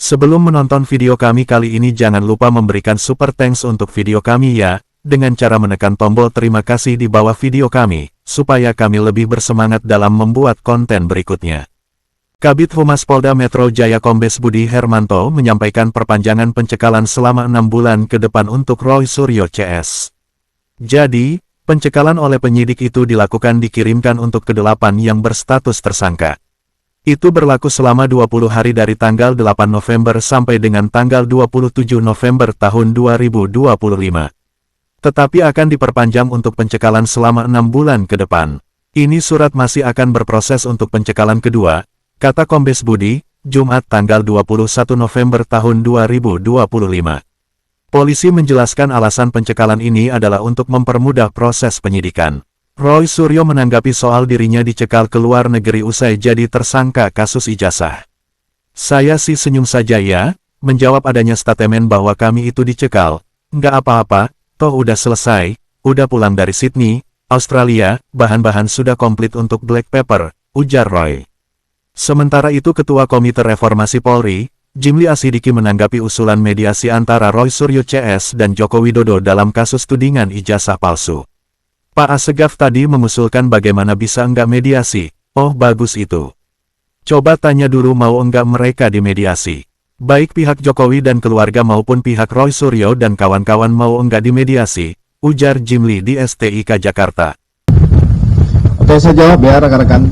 Sebelum menonton video kami kali ini jangan lupa memberikan super thanks untuk video kami ya, dengan cara menekan tombol terima kasih di bawah video kami, supaya kami lebih bersemangat dalam membuat konten berikutnya. Kabid Humas Polda Metro Jaya Kombes Budi Hermanto menyampaikan perpanjangan pencekalan selama 6 bulan ke depan untuk Roy Suryo CS. Jadi, pencekalan oleh penyidik itu dilakukan dikirimkan untuk ke-8 yang berstatus tersangka. Itu berlaku selama 20 hari dari tanggal 8 November sampai dengan tanggal 27 November tahun 2025. Tetapi akan diperpanjang untuk pencekalan selama 6 bulan ke depan. Ini surat masih akan berproses untuk pencekalan kedua, kata Kombes Budi, Jumat tanggal 21 November tahun 2025. Polisi menjelaskan alasan pencekalan ini adalah untuk mempermudah proses penyidikan. Roy Suryo menanggapi soal dirinya dicekal ke luar negeri usai jadi tersangka kasus ijazah. Saya sih senyum saja ya, menjawab adanya statement bahwa kami itu dicekal. Nggak apa-apa, toh udah selesai, udah pulang dari Sydney, Australia, bahan-bahan sudah komplit untuk Black Pepper, ujar Roy. Sementara itu Ketua Komite Reformasi Polri, Jimli Asidiki menanggapi usulan mediasi antara Roy Suryo CS dan Joko Widodo dalam kasus tudingan ijazah palsu. Pak Asegaf tadi mengusulkan bagaimana bisa enggak mediasi, oh bagus itu. Coba tanya dulu mau enggak mereka dimediasi. Baik pihak Jokowi dan keluarga maupun pihak Roy Suryo dan kawan-kawan mau enggak dimediasi, ujar Jimli di STIK Jakarta. Oke, saya jawab ya rekan-rekan.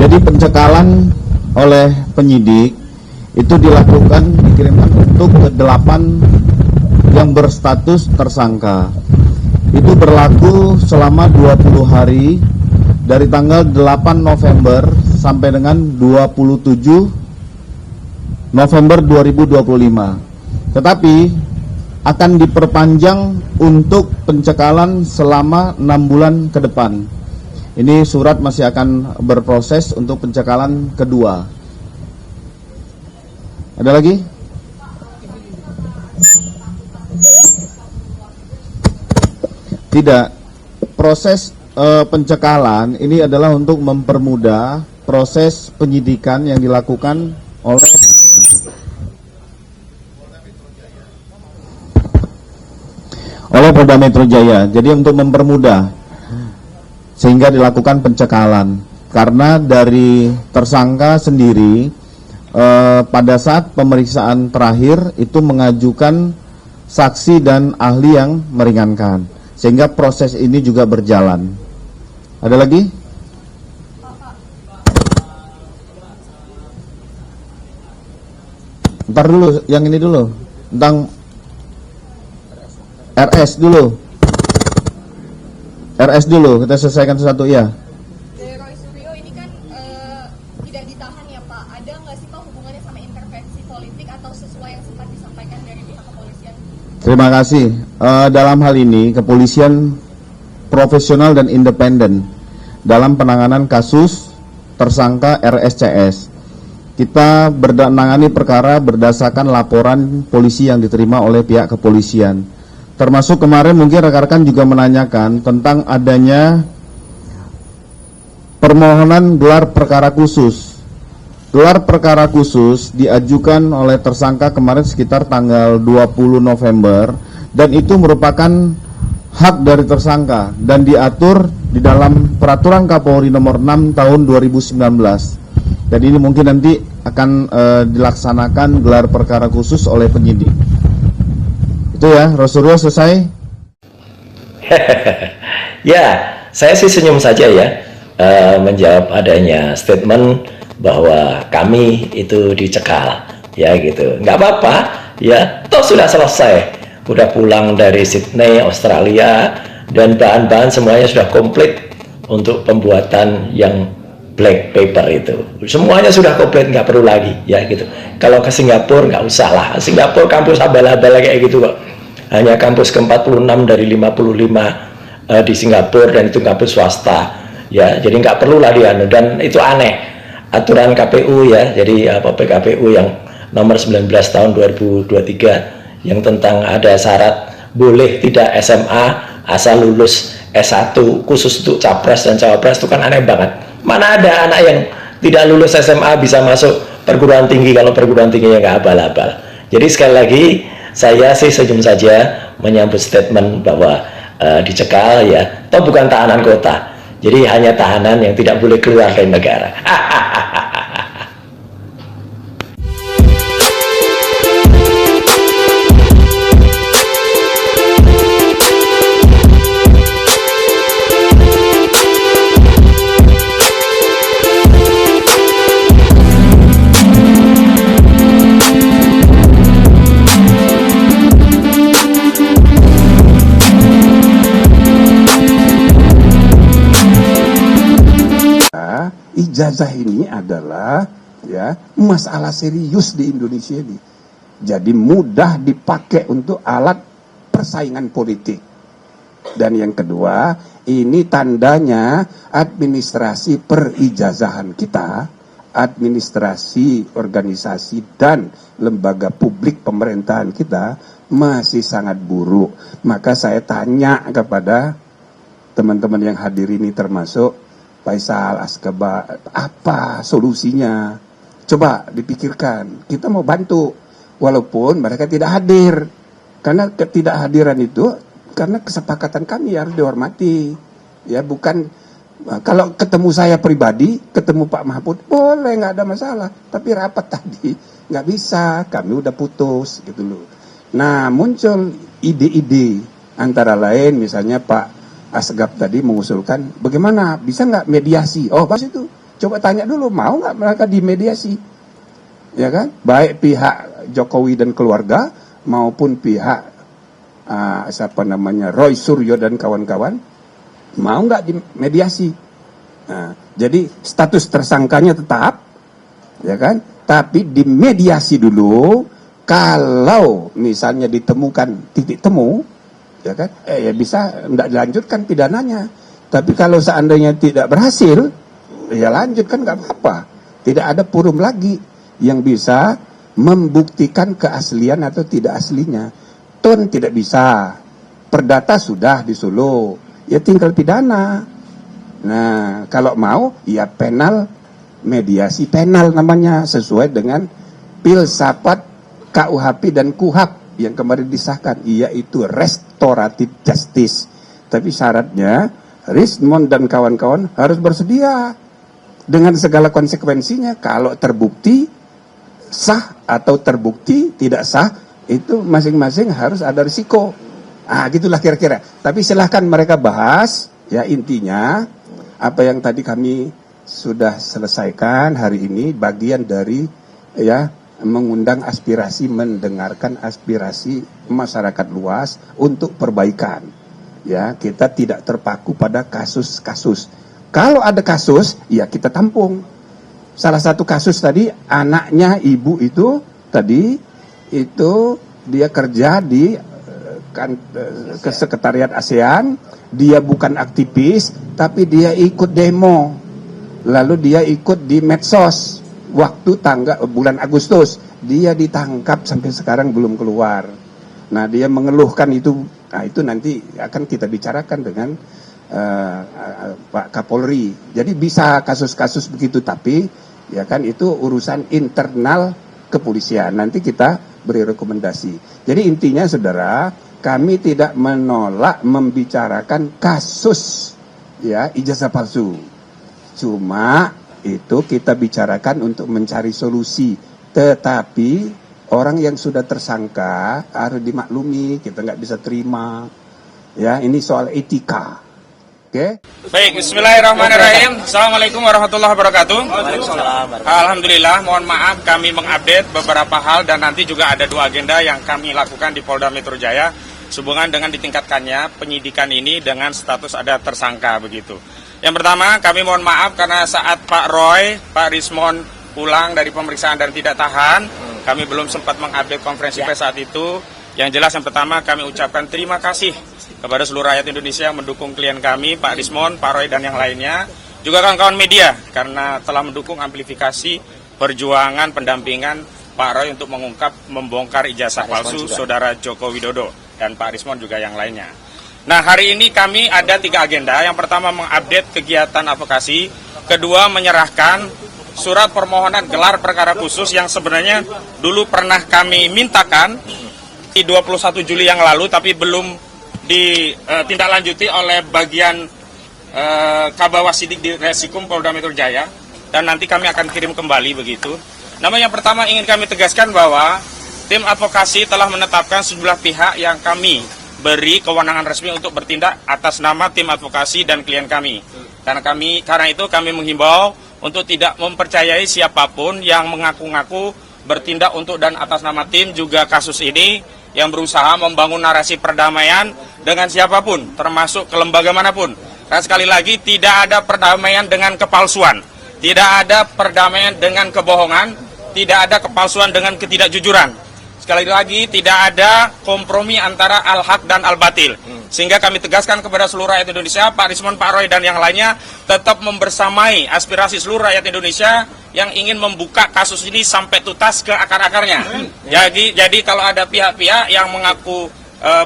Jadi pencekalan oleh penyidik itu dikirimkan untuk ke-8 yang berstatus tersangka. Itu berlaku selama 20 hari dari tanggal 8 November sampai dengan 27 November 2025. Tetapi akan diperpanjang untuk pencekalan selama 6 bulan ke depan. Ini surat masih akan berproses untuk pencekalan kedua. Ada lagi? Tidak. Proses pencekalan ini adalah untuk mempermudah proses penyidikan yang dilakukan oleh Polda Metro Jaya. Jadi untuk mempermudah sehingga dilakukan pencekalan. Karena dari tersangka sendiri pada saat pemeriksaan terakhir itu mengajukan saksi dan ahli yang meringankan. Sehingga proses ini juga berjalan. Ada lagi? Ntar dulu, yang ini dulu. Tentang RS dulu. RS dulu, kita selesaikan satu ya. Dari Roy Suryo ini kan tidak ditahan ya Pak. Ada nggak sih Pak hubungannya sama intervensi politik atau sesuai yang sempat disampaikan dari pihak kepolisian? Terima kasih. Dalam hal ini, kepolisian profesional dan independen dalam penanganan kasus tersangka RSCS. Kita menangani perkara berdasarkan laporan polisi yang diterima oleh pihak kepolisian. Termasuk kemarin mungkin rekan-rekan juga menanyakan tentang adanya permohonan gelar perkara khusus. Gelar perkara khusus diajukan oleh tersangka kemarin sekitar tanggal 20 November dan itu merupakan hak dari tersangka dan diatur di dalam Peraturan Kapolri nomor 6 tahun 2019. Jadi ini mungkin nanti akan dilaksanakan gelar perkara khusus oleh penyidik. Itu ya, Rosuryo selesai? Ya, saya sih senyum saja ya menjawab adanya statement bahwa kami itu dicekal, ya gitu. Nggak apa-apa, ya, toh sudah selesai. Udah pulang dari Sydney, Australia, dan bahan-bahan semuanya sudah komplit untuk pembuatan yang black paper itu. Semuanya sudah komplit, nggak perlu lagi, ya gitu. Kalau ke Singapura nggak usah lah. Singapura kampus abal-abal kayak gitu kok. Hanya kampus ke-46 dari 55 di Singapura dan itu kampus swasta, ya. Jadi nggak perlu lah dia. Dan itu aneh. Aturan KPU ya, jadi PKPU yang nomor 19 tahun 2023 yang tentang ada syarat boleh tidak SMA asal lulus S1 khusus untuk capres dan cawapres itu kan aneh banget. Mana ada anak yang tidak lulus SMA bisa masuk perguruan tinggi kalau perguruan tingginya nggak abal-abal. Jadi sekali lagi saya sih senyum saja menyambut statement bahwa dicekal ya, toh bukan tahanan kota, jadi hanya tahanan yang tidak boleh keluar dari negara. Ijazah ini adalah ya masalah serius di Indonesia ini. Jadi mudah dipakai untuk alat persaingan politik. Dan yang kedua, ini tandanya administrasi perijazahan kita, administrasi organisasi dan lembaga publik pemerintahan kita masih sangat buruk. Maka saya tanya kepada teman-teman yang hadir ini termasuk Faisal, Askaba, apa solusinya? Coba dipikirkan. Kita mau bantu, walaupun mereka tidak hadir. Karena ketidakhadiran itu, karena kesepakatan kami harus dihormati. Ya, bukan, kalau ketemu saya pribadi, ketemu Pak Mahfud, boleh, nggak ada masalah. Tapi rapat tadi, nggak bisa, kami udah putus, gitu loh. Nah, muncul ide-ide, antara lain misalnya Pak Asgab tadi mengusulkan bagaimana bisa nggak mediasi? Oh pas itu coba tanya dulu mau nggak mereka dimediasi, ya kan? Baik pihak Jokowi dan keluarga maupun pihak Roy Suryo dan kawan-kawan mau nggak dimediasi? Nah, jadi status tersangkanya tetap, ya kan? Tapi dimediasi dulu. Kalau misalnya ditemukan titik temu, ya kan, ya bisa tidak dilanjutkan pidananya. Tapi kalau seandainya tidak berhasil, ya lanjutkan nggak apa-apa. Tidak ada forum lagi yang bisa membuktikan keaslian atau tidak aslinya. Ton tidak bisa, perdata sudah di Solo, ya tinggal pidana. Nah kalau mau ya penal, mediasi penal namanya sesuai dengan filsafat KUHP dan KUHAP yang kemarin disahkan, yaitu restoratif justice. Tapi syaratnya Rismond dan kawan-kawan harus bersedia dengan segala konsekuensinya. Kalau terbukti sah atau terbukti tidak sah, itu masing-masing harus ada risiko. Gitulah kira-kira. Tapi silahkan mereka bahas. Ya intinya apa yang tadi kami sudah selesaikan hari ini bagian dari ya mengundang aspirasi, mendengarkan aspirasi masyarakat luas untuk perbaikan. Ya, kita tidak terpaku pada kasus-kasus. Kalau ada kasus, ya kita tampung. Salah satu kasus tadi, anaknya ibu itu tadi itu dia kerja di Sekretariat ASEAN, dia bukan aktivis, tapi dia ikut demo. Lalu dia ikut di medsos. Waktu bulan Agustus dia ditangkap sampai sekarang belum keluar. Nah dia mengeluhkan itu. Nah itu nanti akan kita bicarakan dengan Pak Kapolri. Jadi bisa kasus-kasus begitu, tapi ya kan itu urusan internal kepolisian. Nanti kita beri rekomendasi. Jadi intinya saudara, kami tidak menolak membicarakan kasus ya ijazah palsu. Cuma itu kita bicarakan untuk mencari solusi. Tetapi orang yang sudah tersangka harus dimaklumi, kita nggak bisa terima. Ya, ini soal etika. Oke? Baik, bismillahirrahmanirrahim. Assalamualaikum warahmatullahi wabarakatuh. Alhamdulillah, mohon maaf kami mengupdate beberapa hal dan nanti juga ada 2 agenda yang kami lakukan di Polda Metro Jaya sehubungan dengan ditingkatkannya penyidikan ini dengan status ada tersangka begitu. Yang pertama, kami mohon maaf karena saat Pak Roy, Pak Rismond pulang dari pemeriksaan dan tidak tahan, kami belum sempat mengupdate konferensi pers saat itu. Yang jelas yang pertama, kami ucapkan terima kasih kepada seluruh rakyat Indonesia yang mendukung klien kami, Pak Rismond, Pak Roy, dan yang lainnya. Juga kawan-kawan media, karena telah mendukung amplifikasi perjuangan pendampingan Pak Roy untuk membongkar ijazah palsu Saudara Joko Widodo dan Pak Rismond juga yang lainnya. Nah, hari ini kami ada 3 agenda. Yang pertama mengupdate kegiatan advokasi, kedua menyerahkan surat permohonan gelar perkara khusus yang sebenarnya dulu pernah kami mintakan di 21 Juli yang lalu, tapi belum ditindaklanjuti oleh bagian Kabawasidik di Resikum Polda Metro Jaya, dan nanti kami akan kirim kembali begitu. Namun yang pertama ingin kami tegaskan bahwa tim advokasi telah menetapkan sejumlah pihak yang kami beri kewenangan resmi untuk bertindak atas nama tim advokasi dan klien kami. Karena itu kami menghimbau untuk tidak mempercayai siapapun yang mengaku-ngaku bertindak untuk dan atas nama tim juga kasus ini, yang berusaha membangun narasi perdamaian dengan siapapun, termasuk ke lembaga manapun. Dan sekali lagi, tidak ada perdamaian dengan kepalsuan, tidak ada perdamaian dengan kebohongan, tidak ada kepalsuan dengan ketidakjujuran. Sekali lagi, tidak ada kompromi antara al-haq dan al-batil. Sehingga kami tegaskan kepada seluruh rakyat Indonesia, Pak Rismon, Pak Roy, dan yang lainnya, tetap membersamai aspirasi seluruh rakyat Indonesia yang ingin membuka kasus ini sampai tuntas ke akar-akarnya. Jadi kalau ada pihak-pihak yang mengaku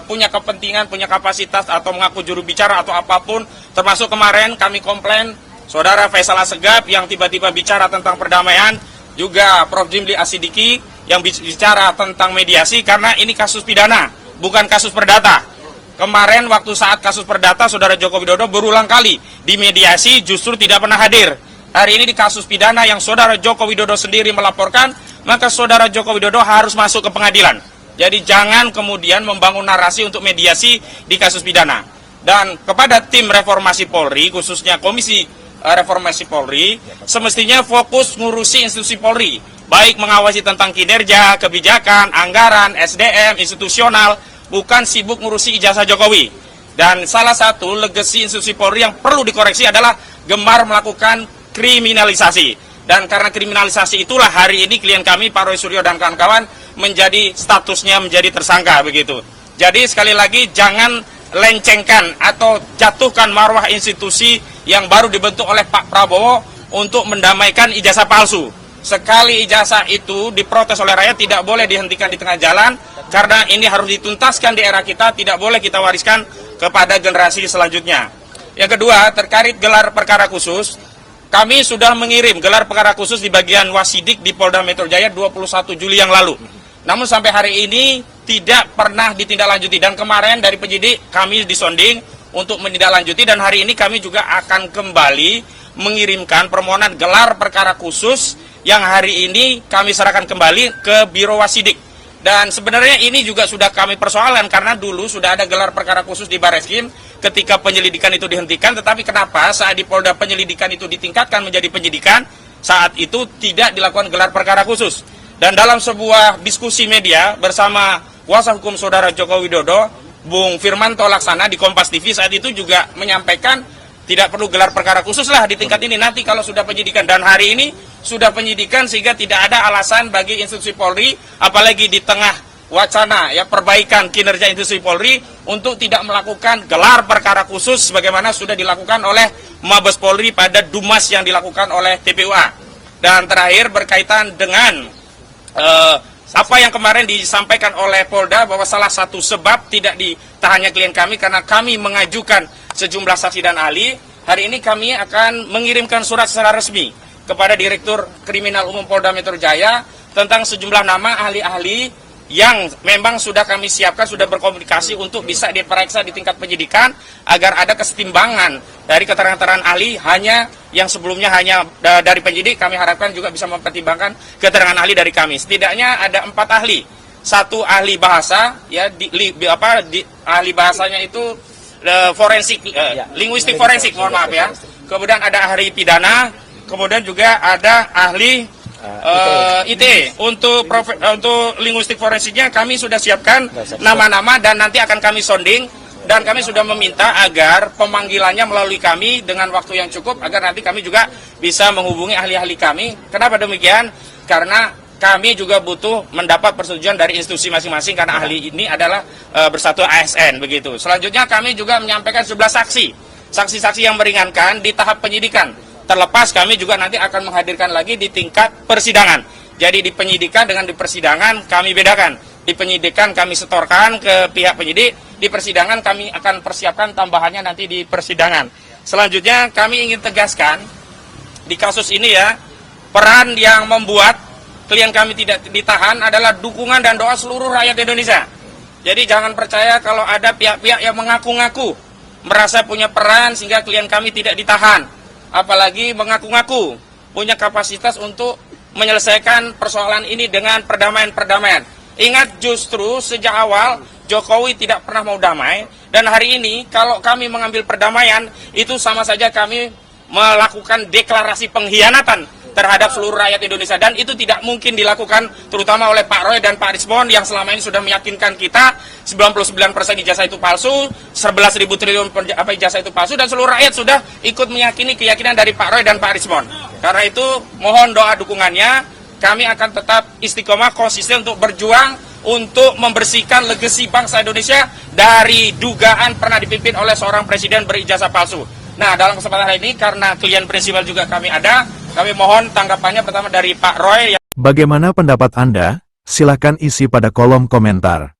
punya kepentingan, punya kapasitas, atau mengaku juru bicara atau apapun, termasuk kemarin kami komplain Saudara Faisal Assegaf yang tiba-tiba bicara tentang perdamaian, juga Prof. Jimli Asidiki yang bicara tentang mediasi, karena ini kasus pidana, bukan kasus perdata. Kemarin waktu saat kasus perdata, Saudara Joko Widodo berulang kali di mediasi justru tidak pernah hadir. Hari ini di kasus pidana yang Saudara Joko Widodo sendiri melaporkan, maka Saudara Joko Widodo harus masuk ke pengadilan. Jadi jangan kemudian membangun narasi untuk mediasi di kasus pidana. Dan kepada tim reformasi Polri, khususnya Komisi Reformasi Polri, semestinya fokus ngurusi institusi Polri, baik mengawasi tentang kinerja, kebijakan, anggaran, SDM, institusional, bukan sibuk ngurusi ijazah Jokowi. Dan salah satu legasi institusi Polri yang perlu dikoreksi adalah gemar melakukan kriminalisasi. Dan karena kriminalisasi itulah hari ini klien kami, Pak Roy Suryo dan kawan-kawan, menjadi statusnya menjadi tersangka begitu. Jadi sekali lagi jangan lencengkan atau jatuhkan marwah institusi yang baru dibentuk oleh Pak Prabowo untuk mendamaikan ijazah palsu. Sekali ijazah itu diprotes oleh rakyat, tidak boleh dihentikan di tengah jalan, karena ini harus dituntaskan di era kita, tidak boleh kita wariskan kepada generasi selanjutnya. Yang kedua, terkait gelar perkara khusus, kami sudah mengirim gelar perkara khusus di bagian Wasidik di Polda Metro Jaya 21 Juli yang lalu. Namun sampai hari ini tidak pernah ditindaklanjuti, dan kemarin dari penyidik kami disonding untuk menindaklanjuti, dan hari ini kami juga akan kembali mengirimkan permohonan gelar perkara khusus yang hari ini kami serahkan kembali ke Biro Wasidik. Dan sebenarnya ini juga sudah kami persoalan, karena dulu sudah ada gelar perkara khusus di Bareskrim ketika penyelidikan itu dihentikan, tetapi kenapa saat di Polda penyelidikan itu ditingkatkan menjadi penyidikan, saat itu tidak dilakukan gelar perkara khusus. Dan dalam sebuah diskusi media bersama kuasa hukum Saudara Joko Widodo, Bung Firmanto Laksana di Kompas TV saat itu juga menyampaikan tidak perlu gelar perkara khusus lah di tingkat ini, nanti kalau sudah penyidikan. Dan hari ini sudah penyidikan, sehingga tidak ada alasan bagi institusi Polri, apalagi di tengah wacana ya perbaikan kinerja institusi Polri, untuk tidak melakukan gelar perkara khusus sebagaimana sudah dilakukan oleh Mabes Polri pada Dumas yang dilakukan oleh TPUA. Dan terakhir berkaitan dengan apa yang kemarin disampaikan oleh Polda, bahwa salah satu sebab tidak ditahannya klien kami karena kami mengajukan sejumlah saksi dan ahli. Hari ini kami akan mengirimkan surat secara resmi kepada Direktur Kriminal Umum Polda Metro Jaya tentang sejumlah nama ahli-ahli yang memang sudah kami siapkan, sudah berkomunikasi untuk bisa diperiksa di tingkat penyidikan, agar ada kesetimbangan dari keterangan ahli. Hanya yang sebelumnya hanya dari penyidik, kami harapkan juga bisa mempertimbangkan keterangan ahli dari kami. Setidaknya ada 4 ahli, 1 ahli bahasa, ya ahli bahasanya itu forensik, linguistik forensik, mohon maaf ya. Kemudian ada ahli pidana, kemudian juga ada ahli ITE. Untuk linguistik forensiknya kami sudah siapkan nama-nama dan nanti akan kami sonding, dan kami sudah meminta agar pemanggilannya melalui kami dengan waktu yang cukup, agar nanti kami juga bisa menghubungi ahli-ahli kami. Kenapa demikian? Karena kami juga butuh mendapat persetujuan dari institusi masing-masing, karena ahli ini adalah bersatu ASN begitu. Selanjutnya kami juga menyampaikan 11 saksi-saksi yang meringankan di tahap penyidikan. Terlepas kami juga nanti akan menghadirkan lagi di tingkat persidangan. Jadi di penyidikan dengan di persidangan kami bedakan. Di penyidikan kami setorkan ke pihak penyidik, di persidangan kami akan persiapkan tambahannya nanti di persidangan. Selanjutnya kami ingin tegaskan di kasus ini ya, peran yang membuat klien kami tidak ditahan adalah dukungan dan doa seluruh rakyat Indonesia. Jadi jangan percaya kalau ada pihak-pihak yang mengaku-ngaku merasa punya peran sehingga klien kami tidak ditahan. Apalagi mengaku-ngaku punya kapasitas untuk menyelesaikan persoalan ini dengan perdamaian-perdamaian. Ingat, justru sejak awal Jokowi tidak pernah mau damai, dan hari ini kalau kami mengambil perdamaian itu sama saja kami melakukan deklarasi pengkhianatan terhadap seluruh rakyat Indonesia, dan itu tidak mungkin dilakukan terutama oleh Pak Roy dan Pak Rismon yang selama ini sudah meyakinkan kita 99% ijazah itu palsu, 11.000 triliun ijazah itu palsu, dan seluruh rakyat sudah ikut meyakini keyakinan dari Pak Roy dan Pak Rismon. Karena itu mohon doa dukungannya, kami akan tetap istiqomah konsisten untuk berjuang untuk membersihkan legasi bangsa Indonesia dari dugaan pernah dipimpin oleh seorang presiden berijazah palsu. Nah, dalam kesempatan hari ini karena klien prinsipal juga kami ada, kami mohon tanggapannya pertama dari Pak Roy. Bagaimana pendapat Anda? Silakan isi pada kolom komentar.